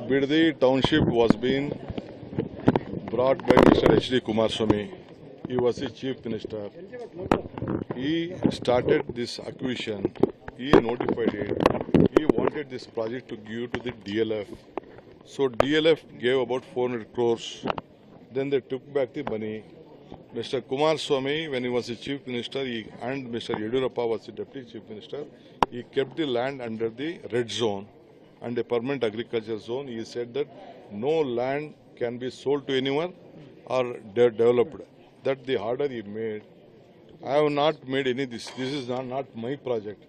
Biddi township was being brought by Mr. H.D. Kumaraswamy. He was the chief minister. He started this acquisition. He notified it. He wanted this project to give to the DLF. So DLF gave about 400 crores. Then they took back the money. Mr. Kumaraswamy, when he was the chief minister, and Mr. Yediyurappa was the deputy chief minister, he kept the land under the red zone and a permanent agriculture zone. He said that no land can be sold to anyone or developed. That the order he made. I have not made any this. This is not my project.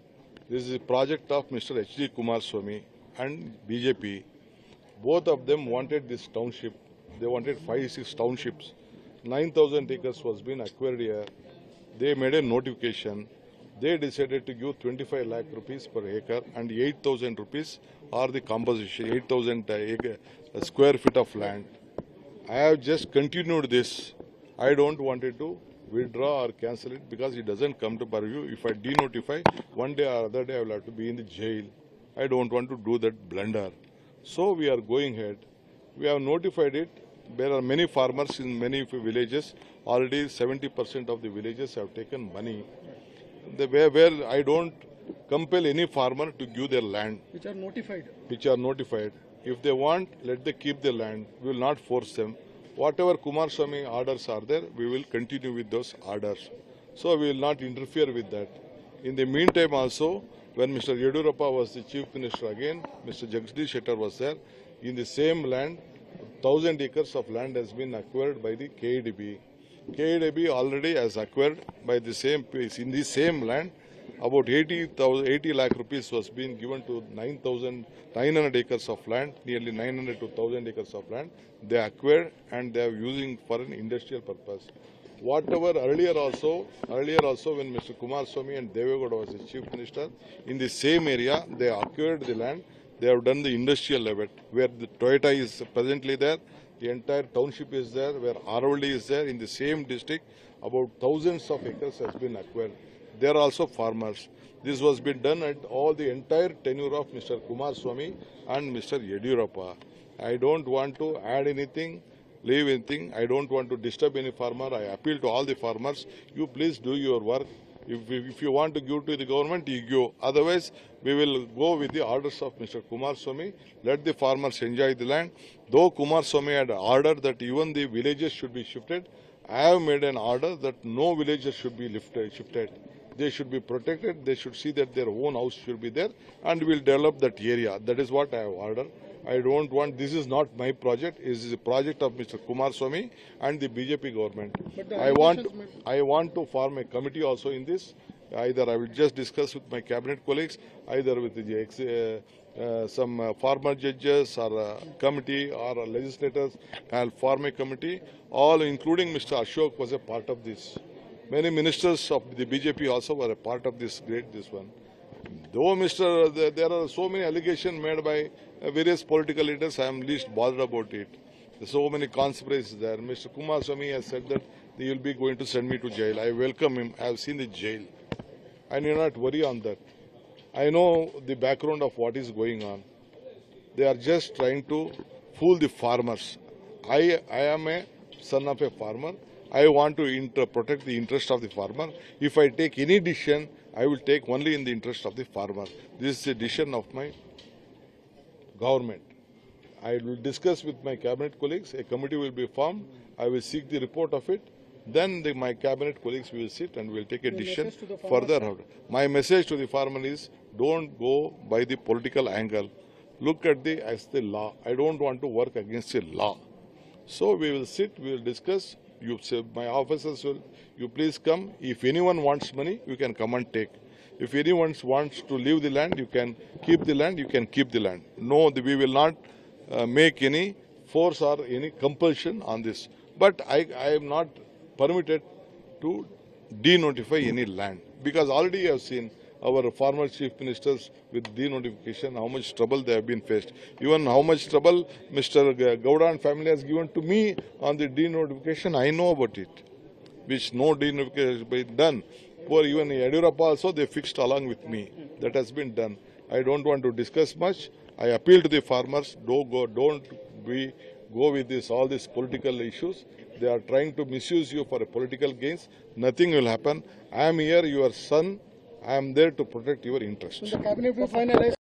This is a project of Mr. H.D. Kumaraswamy and BJP. Both of them wanted this township. They wanted 5-6 townships. 9,000 acres was being acquired here. They made a notification. They decided to give 25 lakh rupees per acre and 8,000 rupees are the composition, 8,000 square feet of land. I have just continued this. I don't want it to withdraw or cancel it because it doesn't come to purview. If I denotify, one day or other day I will have to be in the jail. I don't want to do that blunder. So we are going ahead. We have notified it. There are many farmers in many villages. Already 70% of the villages have taken money. Where I don't compel any farmer to give their land. Which are notified. If they want, let them keep the land. We will not force them. Whatever Kumaraswamy orders are there, we will continue with those orders. So we will not interfere with that. In the meantime also, when Mr. Yediyurappa was the chief minister again, Mr. Jagdish Shettar was there. In the same land, 1,000 acres of land has been acquired by the KEDB. KEDB already has acquired by the same place, in the same land, about 80 lakh rupees was being given to 900 acres of land, nearly 900 to 1,000 acres of land. They acquired and they are using for an industrial purpose. Whatever earlier also when Mr. Kumaraswamy and Devegowda was the chief minister, in the same area they acquired the land. They have done the industrial level where the Toyota is presently there. The entire township is there, where Aravalli is there. In the same district, about thousands of acres has been acquired. They are also farmers. This was been done at all the entire tenure of Mr. Kumaraswamy and Mr. Yediyurappa. I don't want to add anything, leave anything. I don't want to disturb any farmer. I appeal to all the farmers. You please do your work. If you want to give to the government, you give. Otherwise, we will go with the orders of Mr. Kumaraswamy. Let the farmers enjoy the land. Though Kumaraswamy had ordered that even the villages should be shifted, I have made an order that no villages should be shifted. They should be protected. They should see that their own house should be there, and we will develop that area. That is what I have ordered. I don't want, this is not my project. It is a project of Mr. Kumaraswamy and the BJP government. I want to form a committee also in this. Either I will just discuss with my cabinet colleagues, either with the, some farmer judges or a committee or legislators. I will form a committee. All including Mr. Ashok was a part of this. Many ministers of the BJP also were a part of this one. Though there are so many allegations made by various political leaders, I am least bothered about it. There are so many conspiracies there. Mr. Kumaraswamy has said that he will be going to send me to jail. I welcome him. I have seen the jail. I need not worry on that. I know the background of what is going on. They are just trying to fool the farmers. I am a son of a farmer. I want to protect the interest of the farmer. If I take any decision, I will take only in the interest of the farmer. This is a decision of my government. I will discuss with my cabinet colleagues. A committee will be formed. I will seek the report of it. Then my cabinet colleagues will sit and will take a decision further. My message to the farmer is, don't go by the political angle. Look at the law. I don't want to work against the law. So we will sit, we will discuss. You say, my officers will, you please come. If anyone wants money, you can come and take. If anyone wants to leave the land, you can keep the land, you can keep the land. No, we will not make any force or any compulsion on this. But I am not permitted to denotify any land. Because already I have seen our former chief ministers with denotification, how much trouble they have been faced. Even how much trouble Mr. Gowda and family has given to me on the denotification, I know about it. Which no denotification has been done. Poor even Yediyurappa also, they fixed along with me. That has been done. I don't want to discuss much. I appeal to the farmers, don't go with all these political issues. They are trying to misuse you for a political gains. Nothing will happen. I am here, your son. I am there to protect your interests. The cabinet will finalize